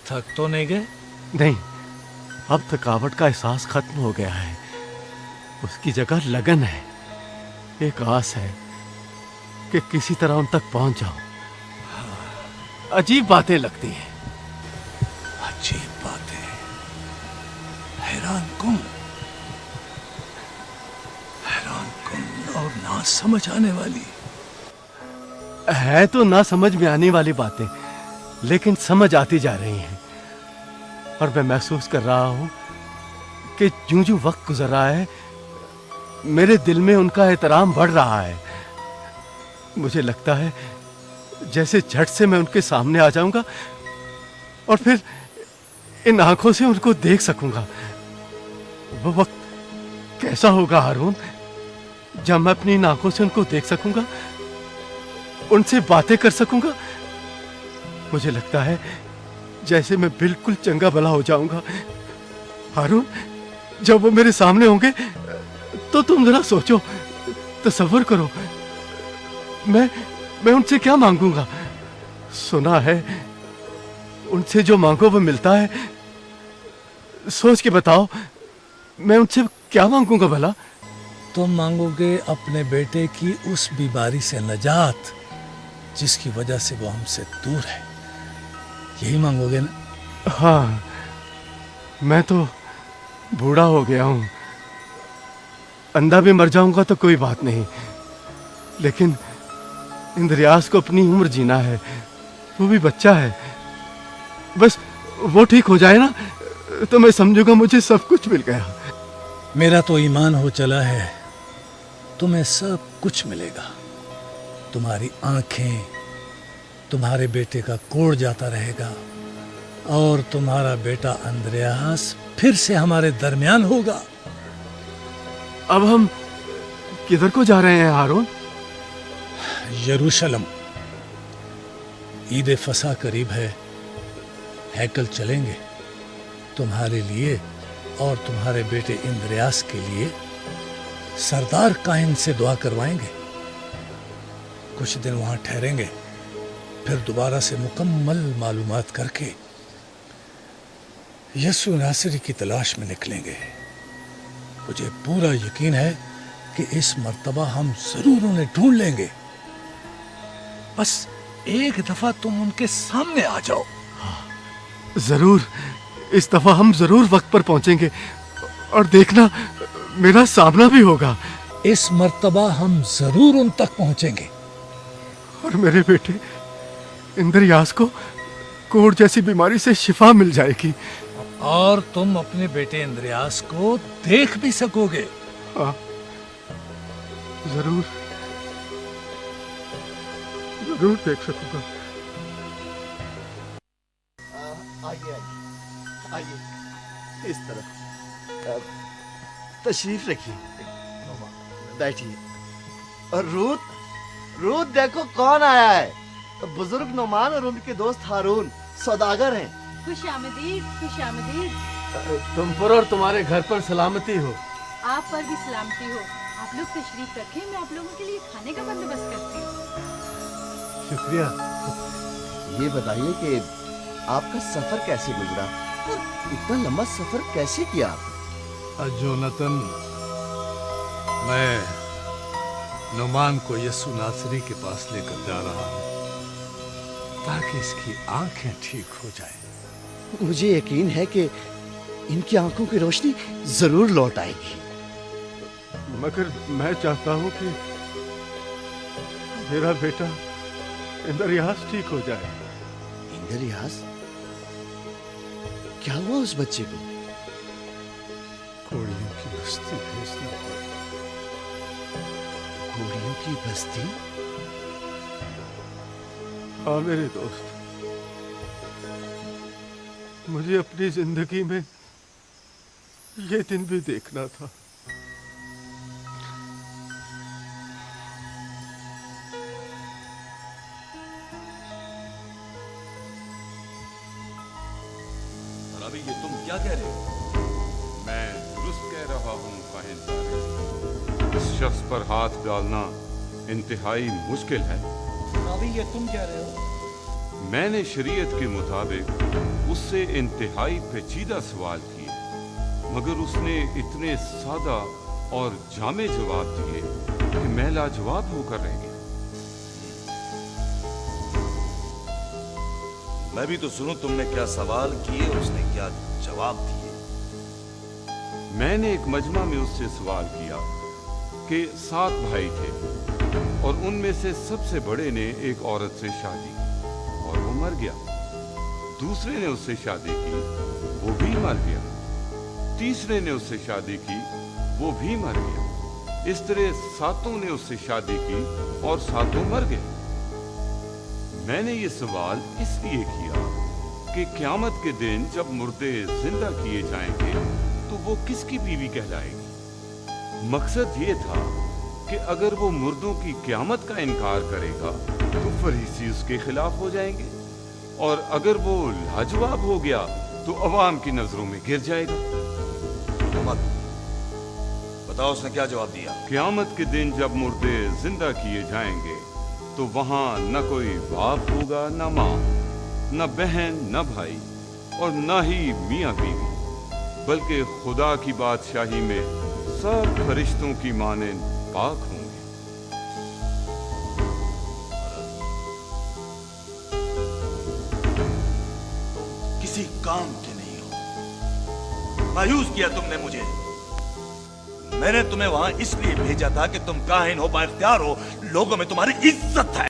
थक तो नहीं गए? नहीं, अब थकावट का एहसास खत्म हो गया है। उसकी जगह लगन है, एक आस है कि किसी तरह उन तक पहुंच जाऊं। अजीब बातें लगती हैं। अजीब बातें, हैरान कुन और ना समझ आने वाली। है तो ना समझ में आने वाली बातें, लेकिन समझ आती जा रही हैं। और मैं महसूस कर रहा हूं कि यूं यूं वक्त गुजर रहा है, मेरे दिल में उनका एहतराम बढ़ रहा है। मुझे लगता है जैसे झट से मैं उनके सामने आ जाऊंगा और फिर इन आंखों से उनको देख सकूंगा। वो वक्त कैसा होगा हारून, जब मैं अपनी इन आंखों से उनको देख सकूंगा, उनसे बातें कर सकूंगा। मुझे लगता है जैसे मैं बिल्कुल चंगा भला हो जाऊंगा। हारून, जब वो मेरे सामने होंगे तो तुम जरा सोचो, तसव्वुर करो, मैं उनसे क्या मांगूंगा। सुना है उनसे जो मांगो वो मिलता है। सोच के बताओ, मैं उनसे क्या मांगूंगा भला? तुम मांगोगे अपने बेटे की उस बीमारी से नजात जिसकी वजह से वो हमसे दूर है, यही मांगोगे ना? हाँ, मैं तो बूढ़ा हो गया हूं। अंधा भी मर जाऊंगा तो कोई बात नहीं, लेकिन इंद्रियास को अपनी उम्र जीना है। वो भी बच्चा है। बस वो ठीक हो जाए ना तो मैं समझूंगा मुझे सब कुछ मिल गया। मेरा तो ईमान हो चला है तुम्हें सब कुछ मिलेगा। तुम्हारी आंखें तुम्हारे बेटे का कोढ़ जाता रहेगा और तुम्हारा बेटा अंद्रयास फिर से हमारे दरमियान होगा। अब हम किधर को जा रहे हैं हारून? यरूशलम। ईद फसा करीब है, हैकल चलेंगे। तुम्हारे लिए और तुम्हारे बेटे इंद्रयास के लिए सरदार काहिन से दुआ करवाएंगे। कुछ दिन वहां ठहरेंगे, फिर दोबारा से मुकम्मल मालूमात करके यसु नासरी की तलाश में निकलेंगे। मुझे पूरा यकीन है कि इस मर्तबा हम जरूर उन्हें ढूंढ लेंगे। बस एक दफा तुम उनके सामने आ जाओ। जरूर, इस दफा हम जरूर वक्त पर पहुंचेंगे और देखना मेरा सामना भी होगा। इस मर्तबा हम जरूर उन तक पहुंचेंगे। और मेरे बेटे इंद्रयास को कोढ़ जैसी बीमारी से शिफा मिल जाएगी। और तुम अपने बेटे इंद्रयास को देख भी सकोगे। हाँ, जरूर जरूर देख सकूंगा। आइए आइए, इस तरफ तशरीफ रखिए, बैठिए। और रूथ देखो कौन आया है। बुजुर्ग नोमान और उनके दोस्त हारून सौदागर हैं। खुशामदीद, खुशामदीद। तुम पर और तुम्हारे घर पर सलामती हो। आप पर भी सलामती हो। आप लोग तशरीफ रखें, मैं आप लोगों के लिए खाने का बंदोबस्त करती हूँ। शुक्रिया। ये बताइए कि आपका सफर कैसे गुजरा और इतना लंबा सफर कैसे किया आपने? जोनाथन, मैं नुमान को यसु नासरी के पास लेकर जा रहा हूँ ताकि इसकी आंखें ठीक हो जाएं। मुझे यकीन है कि इनकी आंखों की रोशनी जरूर लौट आएगी। मगर मैं चाहता हूं कि मेरा बेटा इंद्रयास ठीक हो जाए। इंद्रयास? क्या हुआ उस बच्चे को? घोड़ियों की बस्ती भेजना पड़ा। घोड़ियों की बस्ती? हाँ मेरे दोस्त, मुझे अपनी जिंदगी में ये दिन भी देखना था। अभी ये तुम क्या कह रहे हो? मैं दुरुस्त कह रहा हूँ काहिन साहब। इस शख्स पर हाथ डालना इंतहाई मुश्किल है। अभी ये तुम कह रहे हो? मैंने शरीयत के मुताबिक उससे इंतहाई पेचीदा सवाल किए, मगर उसने इतने सादा और जामे जवाब दिए कि मैं लाजवाब होकर रह गया। मैं भी तो सुनूं तुमने क्या सवाल किए और उसने क्या जवाब दिए। मैंने एक मजमा में उससे सवाल किया कि 7 भाई थे और उनमें से सबसे बड़े ने एक औरत से शादी की और वो मर गया। दूसरे ने उससे शादी की, वो भी मर गया। तीसरे ने उससे शादी की, वो भी मर गया। इस तरह 7 ने उससे शादी की और 7 मर गए। मैंने ये सवाल इसलिए किया कि क़यामत के दिन जब मुर्दे जिंदा किए जाएंगे तो वो किसकी बीवी कहलाएगी। मकसद ये था कि अगर वो मुर्दों की क़यामत का इनकार करेगा तो फरीसी उसके खिलाफ हो जाएंगे, और अगर वो लाजवाब हो गया तो अवाम की नजरों में गिर जाएगा। मोहम्मद, बताओ उसने क्या जवाब दिया। क़यामत के दिन जब मुर्दे जिंदा किए जाएंगे तो वहां न कोई बाप होगा, न माँ, न बहन, न भाई, और न ही मियाँ बीवी, बल्कि खुदा की बादशाही में सब फरिश्तों की मानें पाक होंगे। किसी काम के नहीं हो, मायूस किया तुमने मुझे। मैंने तुम्हें वहां इसलिए भेजा था कि तुम काहिन हो, बाइख्तियार हो, लोगों में तुम्हारी इज्जत है।